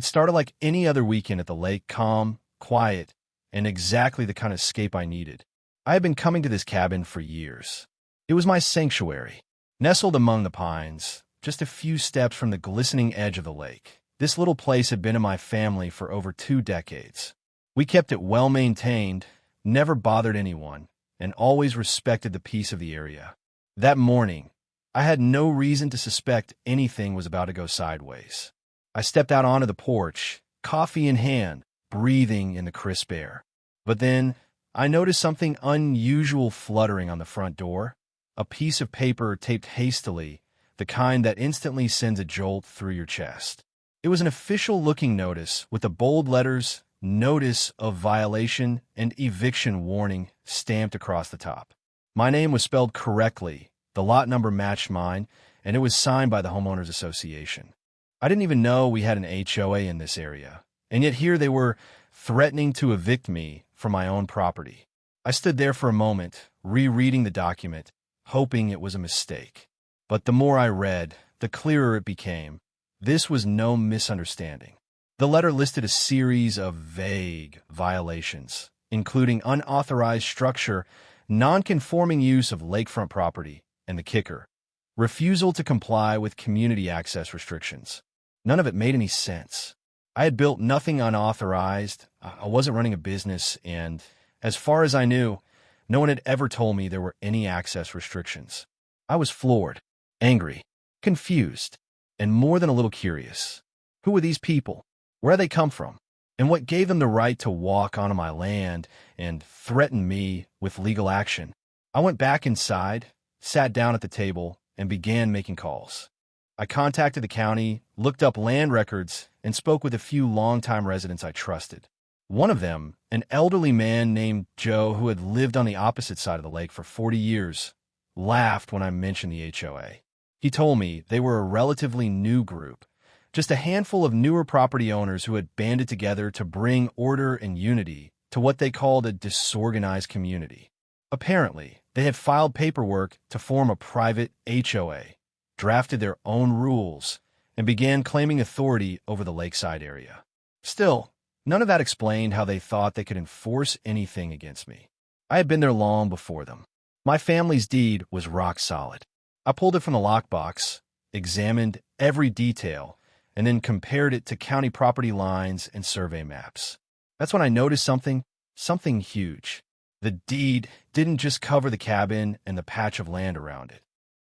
It started like any other weekend at the lake, calm, quiet, and exactly the kind of escape I needed. I had been coming to this cabin for years. It was my sanctuary, nestled among the pines, just a few steps from the glistening edge of the lake. This little place had been in my family for over 2 decades. We kept it well-maintained, never bothered anyone, and always respected the peace of the area. That morning, I had no reason to suspect anything was about to go sideways. I stepped out onto the porch, coffee in hand, breathing in the crisp air. But then, I noticed something unusual fluttering on the front door, a piece of paper taped hastily, the kind that instantly sends a jolt through your chest. It was an official-looking notice with the bold letters, "Notice of Violation" and "Eviction Warning" stamped across the top. My name was spelled correctly, the lot number matched mine, and it was signed by the Homeowners Association. I didn't even know we had an HOA in this area, and yet here they were threatening to evict me from my own property. I stood there for a moment, rereading the document, hoping it was a mistake. But the more I read, the clearer it became. This was no misunderstanding. The letter listed a series of vague violations, including unauthorized structure, non-conforming use of lakefront property, and the kicker, refusal to comply with community access restrictions. None of it made any sense. I had built nothing unauthorized, I wasn't running a business, and, as far as I knew, no one had ever told me there were any access restrictions. I was floored, angry, confused, and more than a little curious. Who were these people? Where had they come from? And what gave them the right to walk onto my land and threaten me with legal action? I went back inside, sat down at the table, and began making calls. I contacted the county, looked up land records, and spoke with a few longtime residents I trusted. One of them, an elderly man named Joe who had lived on the opposite side of the lake for 40 years, laughed when I mentioned the HOA. He told me they were a relatively new group, just a handful of newer property owners who had banded together to bring order and unity to what they called a disorganized community. Apparently, they had filed paperwork to form a private HOA, drafted their own rules, and began claiming authority over the lakeside area. Still, none of that explained how they thought they could enforce anything against me. I had been there long before them. My family's deed was rock solid. I pulled it from the lockbox, examined every detail, and then compared it to county property lines and survey maps. That's when I noticed something huge. The deed didn't just cover the cabin and the patch of land around it.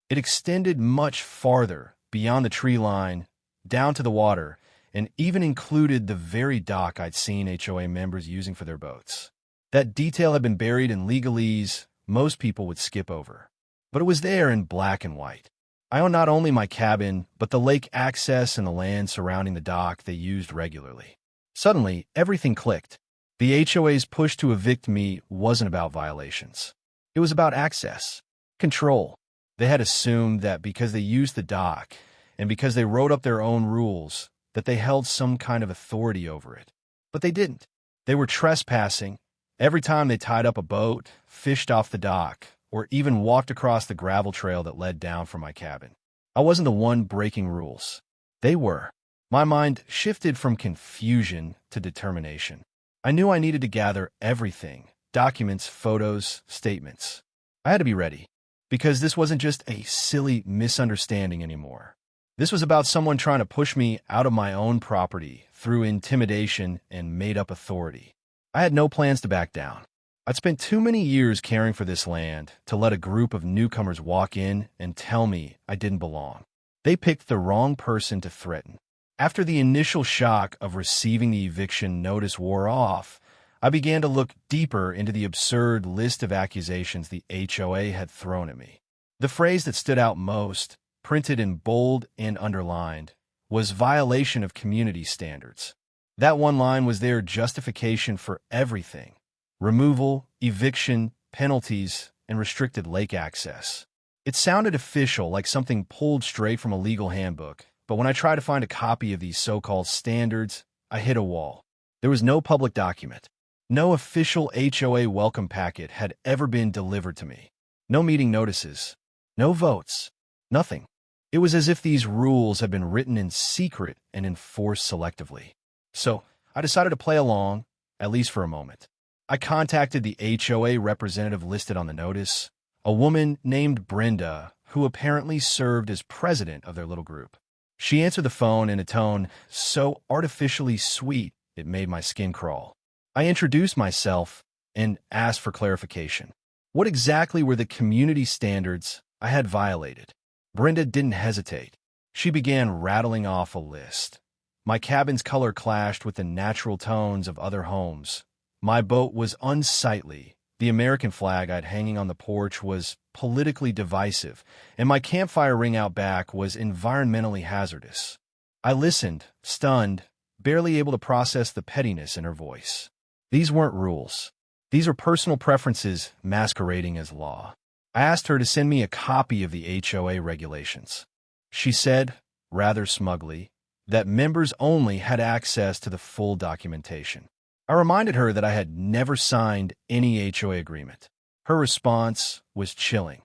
It extended much farther, beyond the tree line, down to the water, and even included the very dock I'd seen HOA members using for their boats. That detail had been buried in legalese most people would skip over. But it was there in black and white. I owned not only my cabin, but the lake access and the land surrounding the dock they used regularly. Suddenly, everything clicked. The HOA's push to evict me wasn't about violations. It was about access, control. They had assumed that because they used the dock, and because they wrote up their own rules, that they held some kind of authority over it. But they didn't. They were trespassing every time they tied up a boat, fished off the dock, or even walked across the gravel trail that led down from my cabin. I wasn't the one breaking rules. They were. My mind shifted from confusion to determination. I knew I needed to gather everything, documents, photos, statements. I had to be ready, because this wasn't just a silly misunderstanding anymore. This was about someone trying to push me out of my own property through intimidation and made-up authority. I had no plans to back down. I'd spent too many years caring for this land to let a group of newcomers walk in and tell me I didn't belong. They picked the wrong person to threaten. After the initial shock of receiving the eviction notice wore off, I began to look deeper into the absurd list of accusations the HOA had thrown at me. The phrase that stood out most, printed in bold and underlined, was violation of community standards. That one line was their justification for everything: removal, eviction, penalties, and restricted lake access. It sounded official, like something pulled straight from a legal handbook, but when I tried to find a copy of these so-called standards, I hit a wall. There was no public document. No official HOA welcome packet had ever been delivered to me. No meeting notices. No votes. Nothing. It was as if these rules had been written in secret and enforced selectively. So I decided to play along, at least for a moment. I contacted the HOA representative listed on the notice, a woman named Brenda, who apparently served as president of their little group. She answered the phone in a tone so artificially sweet it made my skin crawl. I introduced myself and asked for clarification. What exactly were the community standards I had violated? Brenda didn't hesitate. She began rattling off a list. My cabin's color clashed with the natural tones of other homes. My boat was unsightly. The American flag I'd hanging on the porch was politically divisive, and my campfire ring out back was environmentally hazardous. I listened, stunned, barely able to process the pettiness in her voice. These weren't rules. These are personal preferences masquerading as law. I asked her to send me a copy of the HOA regulations. She said, rather smugly, that members only had access to the full documentation. I reminded her that I had never signed any HOA agreement. Her response was chilling.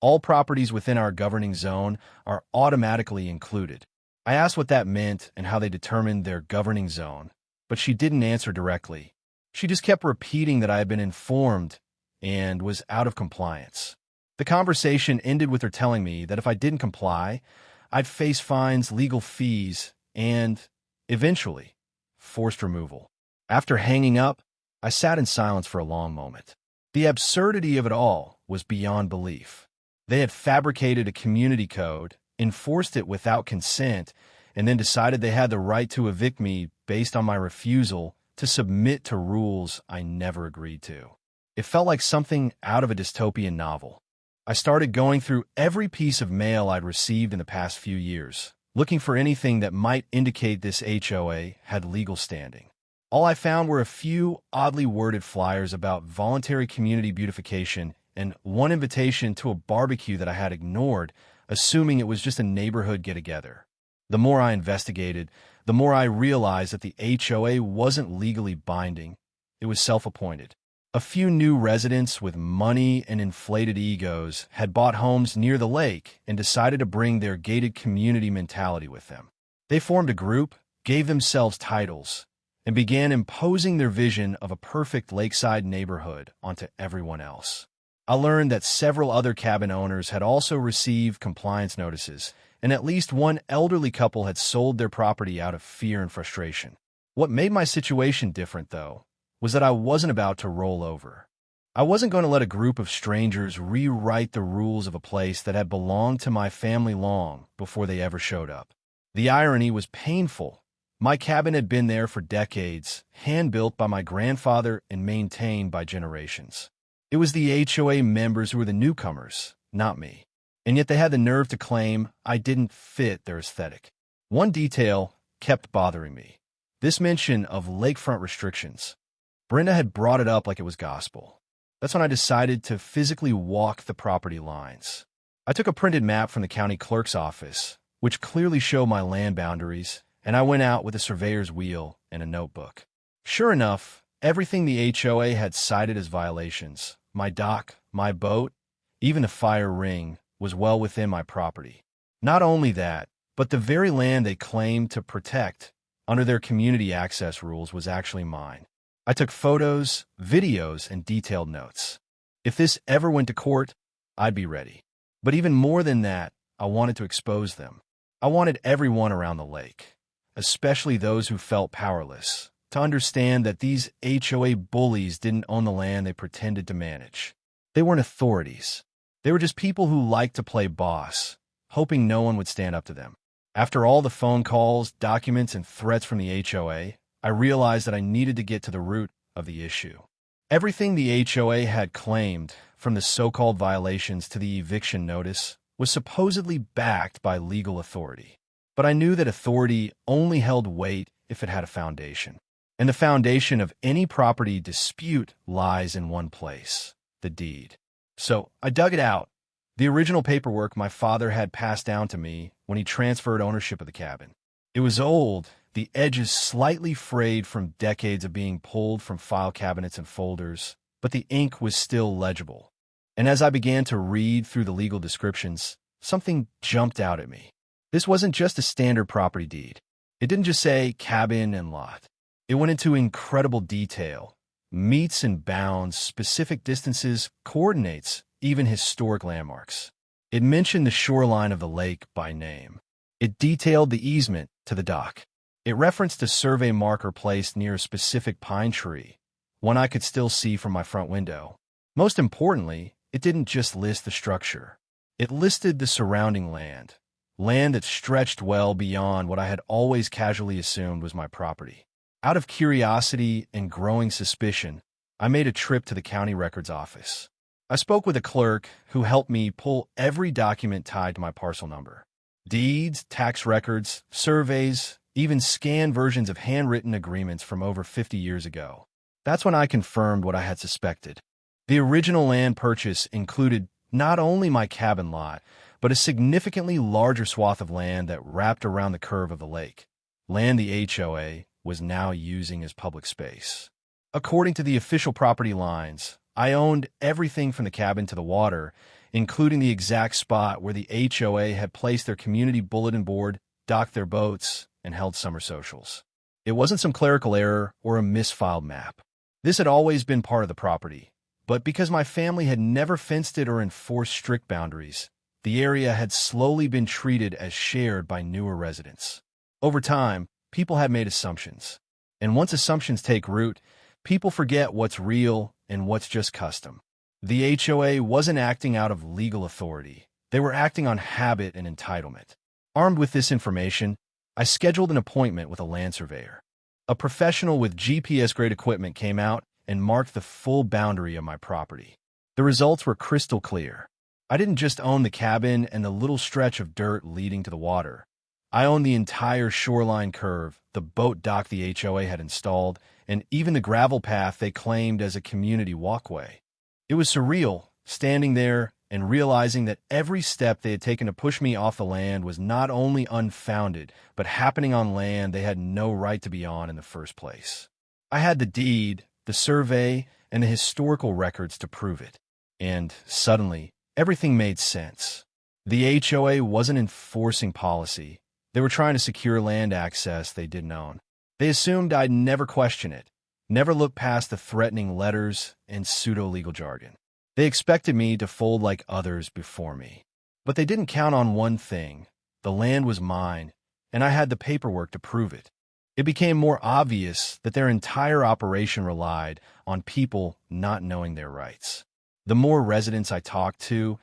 All properties within our governing zone are automatically included. I asked what that meant and how they determined their governing zone, but she didn't answer directly. She just kept repeating that I had been informed and was out of compliance. The conversation ended with her telling me that if I didn't comply, I'd face fines, legal fees, and, eventually, forced removal. After hanging up, I sat in silence for a long moment. The absurdity of it all was beyond belief. They had fabricated a community code, enforced it without consent, and then decided they had the right to evict me based on my refusal to submit to rules I never agreed to. It felt like something out of a dystopian novel. I started going through every piece of mail I'd received in the past few years, looking for anything that might indicate this HOA had legal standing. All I found were a few oddly worded flyers about voluntary community beautification and one invitation to a barbecue that I had ignored, assuming it was just a neighborhood get-together. The more I investigated, the more I realized that the HOA wasn't legally binding. It was self-appointed. A few new residents with money and inflated egos had bought homes near the lake and decided to bring their gated community mentality with them. They formed a group, gave themselves titles, and began imposing their vision of a perfect lakeside neighborhood onto everyone else. I learned that several other cabin owners had also received compliance notices, and at least one elderly couple had sold their property out of fear and frustration. What made my situation different, though, was that I wasn't about to roll over. I wasn't going to let a group of strangers rewrite the rules of a place that had belonged to my family long before they ever showed up. The irony was painful. My cabin had been there for decades, hand-built by my grandfather and maintained by generations. It was the HOA members who were the newcomers, not me. And yet they had the nerve to claim I didn't fit their aesthetic. One detail kept bothering me. This mention of lakefront restrictions. Brenda had brought it up like it was gospel. That's when I decided to physically walk the property lines. I took a printed map from the county clerk's office, which clearly showed my land boundaries, and I went out with a surveyor's wheel and a notebook. Sure enough, everything the HOA had cited as violations, my dock, my boat, even the fire ring, was well within my property. Not only that, but the very land they claimed to protect under their community access rules was actually mine. I took photos, videos, and detailed notes. If this ever went to court, I'd be ready. But even more than that, I wanted to expose them. I wanted everyone around the lake, especially those who felt powerless, to understand that these HOA bullies didn't own the land they pretended to manage. They weren't authorities. They were just people who liked to play boss, hoping no one would stand up to them. After all the phone calls, documents, and threats from the HOA, I realized that I needed to get to the root of the issue. Everything the HOA had claimed, from the so-called violations to the eviction notice, was supposedly backed by legal authority. But I knew that authority only held weight if it had a foundation. And the foundation of any property dispute lies in one place, the deed. So I dug it out. The original paperwork my father had passed down to me when he transferred ownership of the cabin. It was old, the edges slightly frayed from decades of being pulled from file cabinets and folders, but the ink was still legible. And as I began to read through the legal descriptions, something jumped out at me. This wasn't just a standard property deed. It didn't just say cabin and lot. It went into incredible detail. Meets and bounds, specific distances, coordinates, even historic landmarks. It mentioned the shoreline of the lake by name. It detailed the easement to the dock. It referenced a survey marker placed near a specific pine tree, one I could still see from my front window. Most importantly, it didn't just list the structure. It listed the surrounding land that stretched well beyond what I had always casually assumed was my property. Out of curiosity and growing suspicion, I made a trip to the county records office. I spoke with a clerk who helped me pull every document tied to my parcel number. Deeds, tax records, surveys, even scanned versions of handwritten agreements from over 50 years ago. That's when I confirmed what I had suspected. The original land purchase included not only my cabin lot, but a significantly larger swath of land that wrapped around the curve of the lake, land the HOA was now using as public space. According to the official property lines, I owned everything from the cabin to the water, including the exact spot where the HOA had placed their community bulletin board, docked their boats, and held summer socials. It wasn't some clerical error or a misfiled map. This had always been part of the property, but because my family had never fenced it or enforced strict boundaries, the area had slowly been treated as shared by newer residents. Over time, people had made assumptions. And once assumptions take root, people forget what's real and what's just custom. The HOA wasn't acting out of legal authority. They were acting on habit and entitlement. Armed with this information, I scheduled an appointment with a land surveyor. A professional with GPS-grade equipment came out and marked the full boundary of my property. The results were crystal clear. I didn't just own the cabin and the little stretch of dirt leading to the water. I owned the entire shoreline curve, the boat dock the HOA had installed, and even the gravel path they claimed as a community walkway. It was surreal, standing there and realizing that every step they had taken to push me off the land was not only unfounded, but happening on land they had no right to be on in the first place. I had the deed, the survey, and the historical records to prove it. And suddenly, everything made sense. The HOA wasn't enforcing policy. They were trying to secure land access they didn't own. They assumed I'd never question it, never look past the threatening letters and pseudo-legal jargon. They expected me to fold like others before me. But they didn't count on one thing. The land was mine, and I had the paperwork to prove it. It became more obvious that their entire operation relied on people not knowing their rights. The more residents I talked to,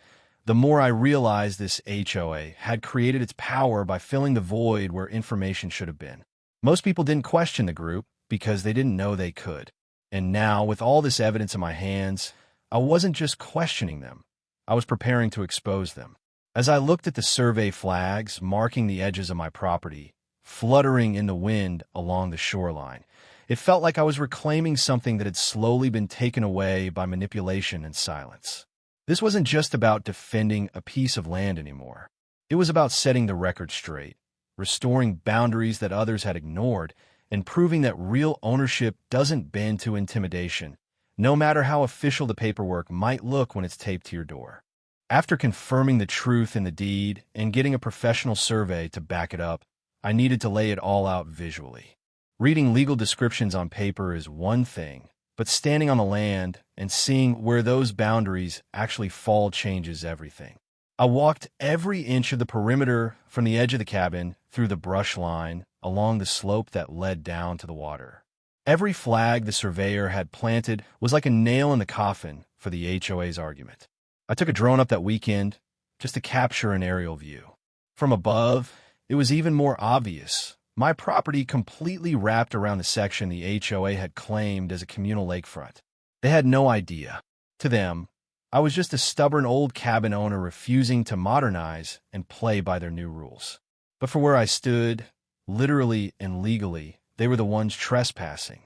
the more I realized this HOA had created its power by filling the void where information should have been. Most people didn't question the group because they didn't know they could. And now, with all this evidence in my hands, I wasn't just questioning them. I was preparing to expose them. As I looked at the survey flags marking the edges of my property, fluttering in the wind along the shoreline, it felt like I was reclaiming something that had slowly been taken away by manipulation and silence. This wasn't just about defending a piece of land anymore. It was about setting the record straight, restoring boundaries that others had ignored, and proving that real ownership doesn't bend to intimidation, no matter how official the paperwork might look when it's taped to your door. After confirming the truth in the deed and getting a professional survey to back it up, I needed to lay it all out visually. Reading legal descriptions on paper is one thing, but standing on the land and seeing where those boundaries actually fall changes everything. I walked every inch of the perimeter from the edge of the cabin through the brush line along the slope that led down to the water. Every flag the surveyor had planted was like a nail in the coffin for the HOA's argument. I took a drone up that weekend just to capture an aerial view. From above, it was even more obvious. My property completely wrapped around the section the HOA had claimed as a communal lakefront. They had no idea. To them, I was just a stubborn old cabin owner refusing to modernize and play by their new rules. But for where I stood, literally and legally, they were the ones trespassing.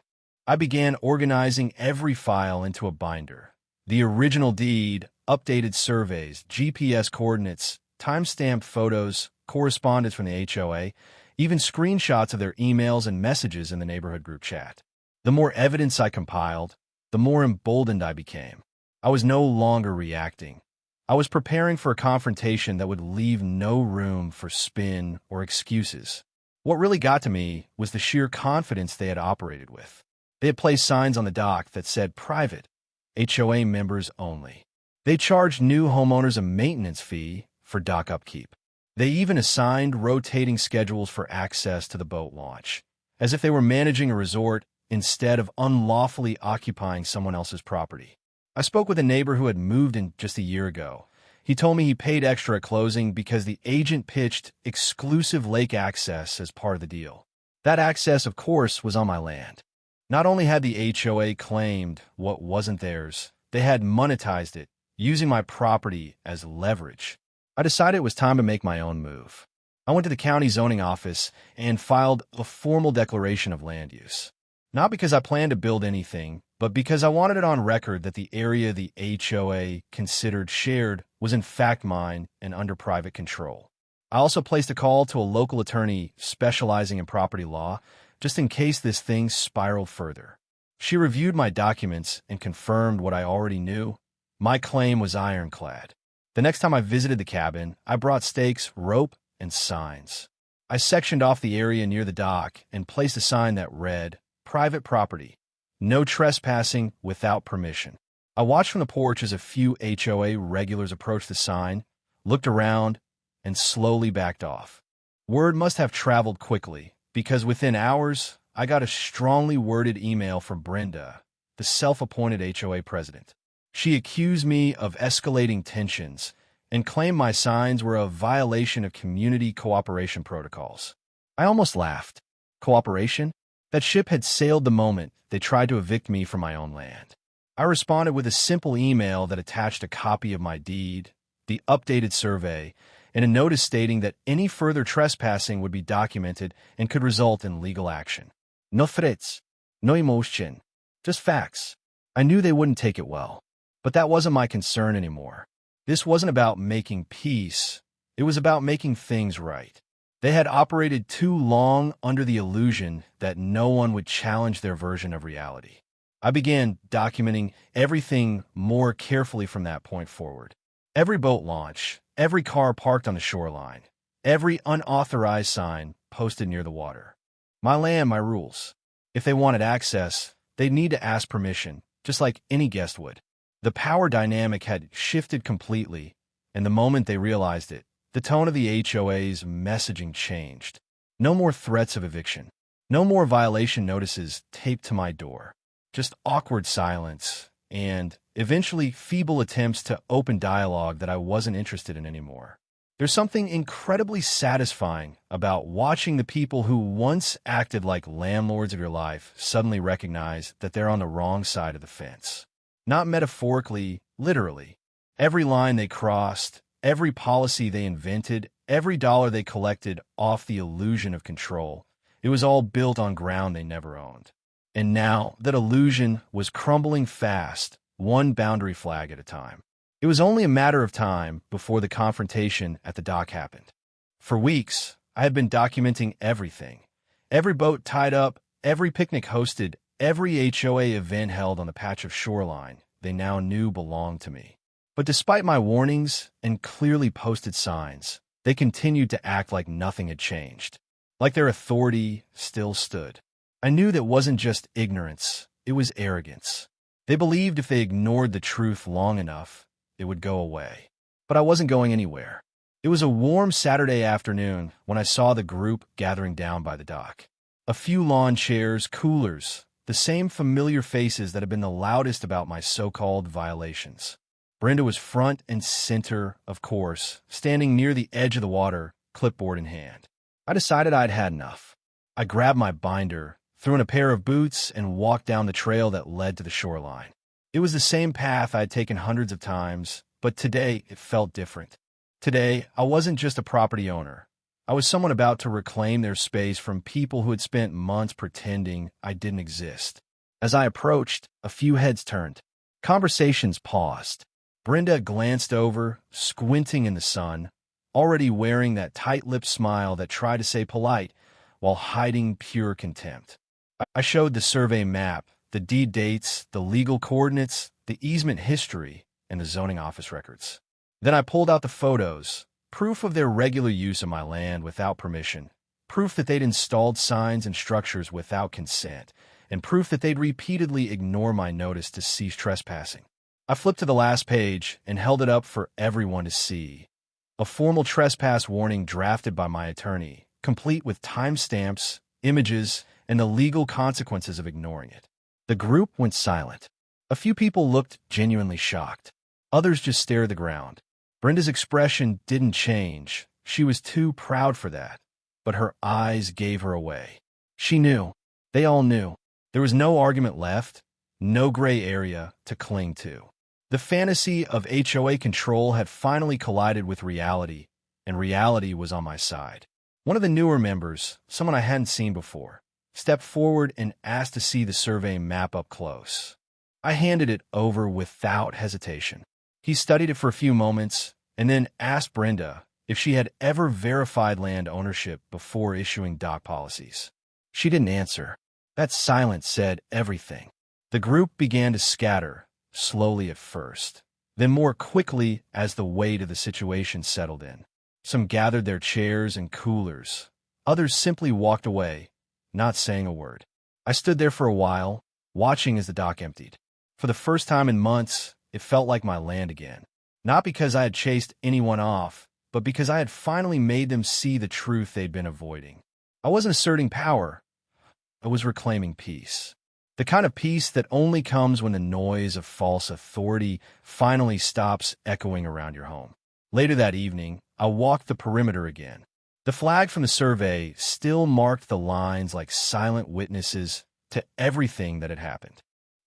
I began organizing every file into a binder. The original deed, updated surveys, GPS coordinates, time-stamped photos, correspondence from the HOA, even screenshots of their emails and messages in the neighborhood group chat. The more evidence I compiled, the more emboldened I became. I was no longer reacting. I was preparing for a confrontation that would leave no room for spin or excuses. What really got to me was the sheer confidence they had operated with. They had placed signs on the dock that said private, HOA members only. They charged new homeowners a maintenance fee for dock upkeep. They even assigned rotating schedules for access to the boat launch, as if they were managing a resort instead of unlawfully occupying someone else's property. I spoke with a neighbor who had moved in just a year ago. He told me he paid extra at closing because the agent pitched exclusive lake access as part of the deal. That access, of course, was on my land. Not only had the HOA claimed what wasn't theirs, they had monetized it, using my property as leverage. I decided it was time to make my own move. I went to the county zoning office and filed a formal declaration of land use. Not because I planned to build anything, but because I wanted it on record that the area the HOA considered shared was in fact mine and under private control. I also placed a call to a local attorney specializing in property law, just in case this thing spiraled further. She reviewed my documents and confirmed what I already knew. My claim was ironclad. The next time I visited the cabin, I brought stakes, rope, and signs. I sectioned off the area near the dock and placed a sign that read, "Private property. No trespassing without permission." I watched from the porch as a few HOA regulars approached the sign, looked around, and slowly backed off. Word must have traveled quickly, because within hours, I got a strongly worded email from Brenda, the self-appointed HOA president. She accused me of escalating tensions and claimed my signs were a violation of community cooperation protocols. I almost laughed. Cooperation? That ship had sailed the moment they tried to evict me from my own land. I responded with a simple email that attached a copy of my deed, the updated survey, and a notice stating that any further trespassing would be documented and could result in legal action. No threats, no emotion, just facts. I knew they wouldn't take it well, but that wasn't my concern anymore. This wasn't about making peace. It was about making things right. They had operated too long under the illusion that no one would challenge their version of reality. I began documenting everything more carefully from that point forward. Every boat launch, every car parked on the shoreline, every unauthorized sign posted near the water. My land, my rules. If they wanted access, they'd need to ask permission, just like any guest would. The power dynamic had shifted completely, and the moment they realized it, the tone of the HOA's messaging changed. No more threats of eviction. No more violation notices taped to my door. Just awkward silence and, eventually, feeble attempts to open dialogue that I wasn't interested in anymore. There's something incredibly satisfying about watching the people who once acted like landlords of your life suddenly recognize that they're on the wrong side of the fence. Not metaphorically, literally. Every line they crossed, every policy they invented, every dollar they collected off the illusion of control, it was all built on ground they never owned. And now that illusion was crumbling fast, one boundary flag at a time. It was only a matter of time before the confrontation at the dock happened. For weeks, I had been documenting everything. Every boat tied up, every picnic hosted, every HOA event held on the patch of shoreline they now knew belonged to me. But despite my warnings and clearly posted signs, they continued to act like nothing had changed, like their authority still stood. I knew that wasn't just ignorance, it was arrogance. They believed if they ignored the truth long enough, it would go away. But I wasn't going anywhere. It was a warm Saturday afternoon when I saw the group gathering down by the dock. A few lawn chairs, coolers, the same familiar faces that had been the loudest about my so-called violations. Brenda was front and center, of course, standing near the edge of the water, clipboard in hand. I decided I'd had enough. I grabbed my binder, threw in a pair of boots, and walked down the trail that led to the shoreline. It was the same path I had taken hundreds of times, but today it felt different. Today, I wasn't just a property owner. I was someone about to reclaim their space from people who had spent months pretending I didn't exist. As I approached, a few heads turned. Conversations paused. Brenda glanced over, squinting in the sun, already wearing that tight-lipped smile that tried to say polite while hiding pure contempt. I showed the survey map, the deed dates, the legal coordinates, the easement history, and the zoning office records. Then I pulled out the photos, proof of their regular use of my land without permission, proof that they'd installed signs and structures without consent, and proof that they'd repeatedly ignore my notice to cease trespassing. I flipped to the last page and held it up for everyone to see. A formal trespass warning drafted by my attorney, complete with timestamps, images, and the legal consequences of ignoring it. The group went silent. A few people looked genuinely shocked. Others just stared at the ground. Brenda's expression didn't change. She was too proud for that. But her eyes gave her away. She knew. They all knew. There was no argument left, no gray area to cling to. The fantasy of HOA control had finally collided with reality, and reality was on my side. One of the newer members, someone I hadn't seen before, stepped forward and asked to see the survey map up close. I handed it over without hesitation. He studied it for a few moments and then asked Brenda if she had ever verified land ownership before issuing dock policies. She didn't answer. That silence said everything. The group began to scatter, slowly at first, then more quickly as the weight of the situation settled in. Some gathered their chairs and coolers. Others simply walked away, not saying a word. I stood there for a while, watching as the dock emptied. For the first time in months, it felt like my land again. Not because I had chased anyone off, but because I had finally made them see the truth they'd been avoiding. I wasn't asserting power. I was reclaiming peace. The kind of peace that only comes when the noise of false authority finally stops echoing around your home. Later that evening, I walked the perimeter again. The flag from the survey still marked the lines like silent witnesses to everything that had happened.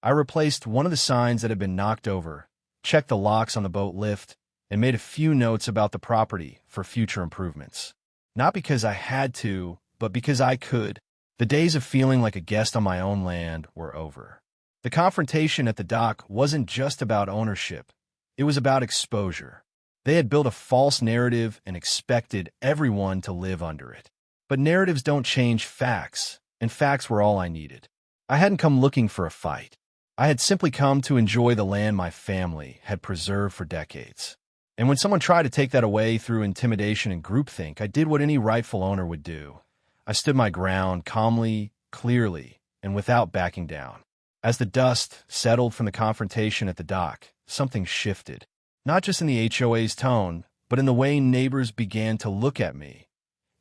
I replaced one of the signs that had been knocked over, checked the locks on the boat lift, and made a few notes about the property for future improvements. Not because I had to, but because I could. The days of feeling like a guest on my own land were over. The confrontation at the dock wasn't just about ownership. It was about exposure. They had built a false narrative and expected everyone to live under it. But narratives don't change facts, and facts were all I needed. I hadn't come looking for a fight. I had simply come to enjoy the land my family had preserved for decades. And when someone tried to take that away through intimidation and groupthink, I did what any rightful owner would do. I stood my ground calmly, clearly, and without backing down. As the dust settled from the confrontation at the dock, something shifted. Not just in the HOA's tone, but in the way neighbors began to look at me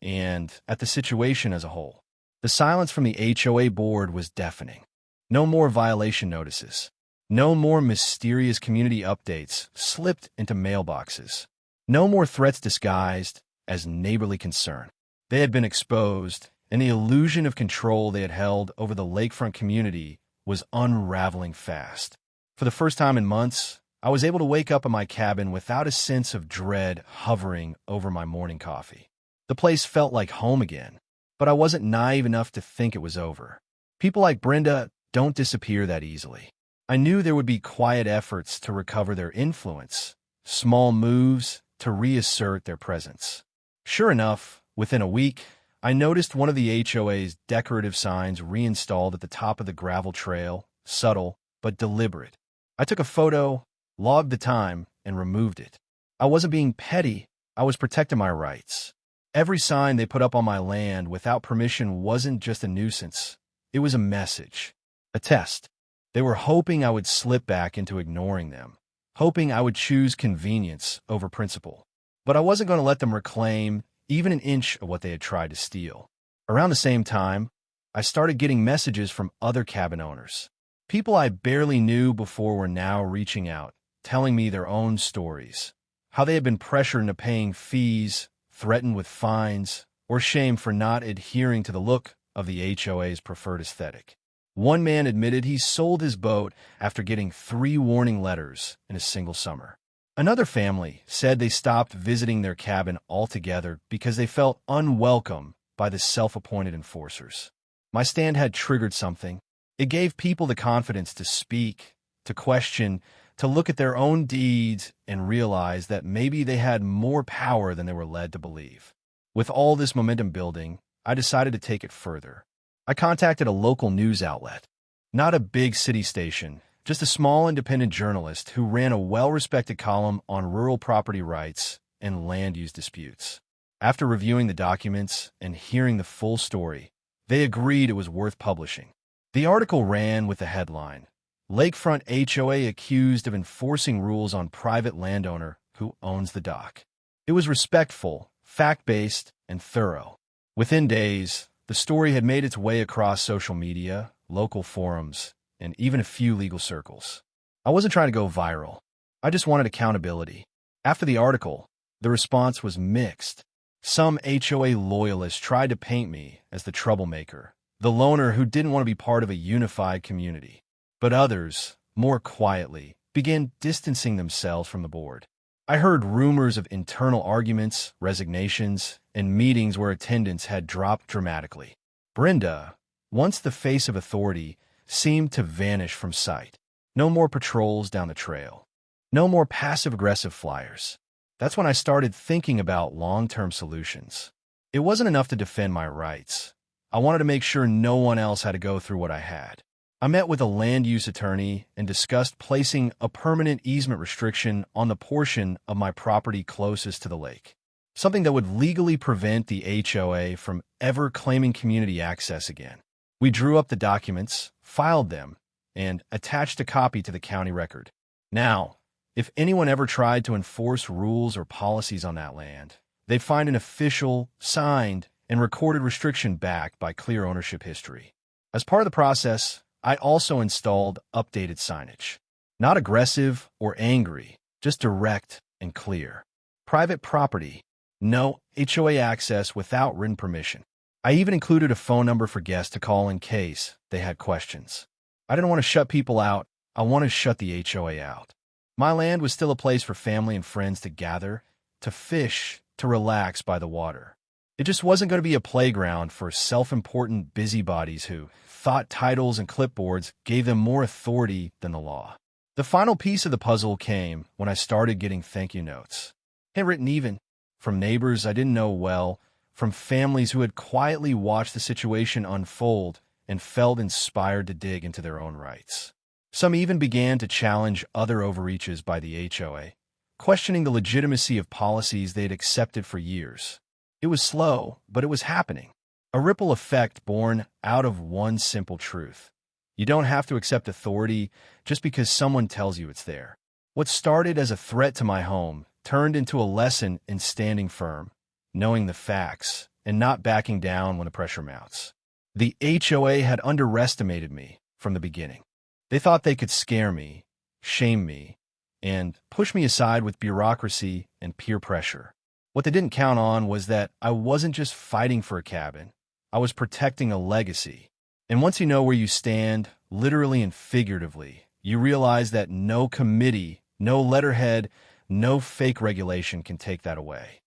and at the situation as a whole. The silence from the HOA board was deafening. No more violation notices. No more mysterious community updates slipped into mailboxes. No more threats disguised as neighborly concern. They had been exposed, and the illusion of control they had held over the lakefront community was unraveling fast. For the first time in months, I was able to wake up in my cabin without a sense of dread hovering over my morning coffee. The place felt like home again, but I wasn't naive enough to think it was over. People like Brenda don't disappear that easily. I knew there would be quiet efforts to recover their influence, small moves to reassert their presence. Sure enough, within a week, I noticed one of the HOA's decorative signs reinstalled at the top of the gravel trail, subtle but deliberate. I took a photo, logged the time, and removed it. I wasn't being petty, I was protecting my rights. Every sign they put up on my land without permission wasn't just a nuisance, it was a message, a test. They were hoping I would slip back into ignoring them, hoping I would choose convenience over principle. But I wasn't going to let them reclaim even an inch of what they had tried to steal. Around the same time, I started getting messages from other cabin owners. People I barely knew before were now reaching out, telling me their own stories, how they had been pressured into paying fees, threatened with fines, or shamed for not adhering to the look of the HOA's preferred aesthetic. One man admitted he sold his boat after getting 3 warning letters in a single summer. Another family said they stopped visiting their cabin altogether because they felt unwelcome by the self-appointed enforcers. My stand had triggered something. It gave people the confidence to speak, to question, to look at their own deeds and realize that maybe they had more power than they were led to believe. With all this momentum building, I decided to take it further. I contacted a local news outlet, not a big city station, just a small independent journalist who ran a well-respected column on rural property rights and land use disputes. After reviewing the documents and hearing the full story, they agreed it was worth publishing. The article ran with the headline, "Lakefront HOA accused of enforcing rules on private landowner who owns the dock." It was respectful, fact-based, and thorough. Within days, the story had made its way across social media, local forums, and even a few legal circles. I wasn't trying to go viral. I just wanted accountability. After the article, the response was mixed. Some HOA loyalists tried to paint me as the troublemaker, the loner who didn't want to be part of a unified community. But others, more quietly, began distancing themselves from the board. I heard rumors of internal arguments, resignations, and meetings where attendance had dropped dramatically. Brenda, once the face of authority, seemed to vanish from sight. No more patrols down the trail. No more passive-aggressive flyers. That's when I started thinking about long-term solutions. It wasn't enough to defend my rights. I wanted to make sure no one else had to go through what I had. I met with a land use attorney and discussed placing a permanent easement restriction on the portion of my property closest to the lake, something that would legally prevent the HOA from ever claiming community access again. We drew up the documents, filed them, and attached a copy to the county record. Now, if anyone ever tried to enforce rules or policies on that land, they'd find an official, signed, and recorded restriction backed by clear ownership history. As part of the process, I also installed updated signage. Not aggressive or angry, just direct and clear. Private property, no HOA access without written permission. I even included a phone number for guests to call in case they had questions. I didn't want to shut people out, I wanted to shut the HOA out. My land was still a place for family and friends to gather, to fish, to relax by the water. It just wasn't going to be a playground for self-important busybodies who thought titles and clipboards gave them more authority than the law. The final piece of the puzzle came when I started getting thank you notes. Handwritten even, from neighbors I didn't know well, from families who had quietly watched the situation unfold and felt inspired to dig into their own rights. Some even began to challenge other overreaches by the HOA, questioning the legitimacy of policies they'd accepted for years. It was slow, but it was happening. A ripple effect born out of one simple truth. You don't have to accept authority just because someone tells you it's there. What started as a threat to my home turned into a lesson in standing firm, knowing the facts, and not backing down when the pressure mounts. The HOA had underestimated me from the beginning. They thought they could scare me, shame me, and push me aside with bureaucracy and peer pressure. What they didn't count on was that I wasn't just fighting for a cabin. I was protecting a legacy. And once you know where you stand, literally and figuratively, you realize that no committee, no letterhead, no fake regulation can take that away.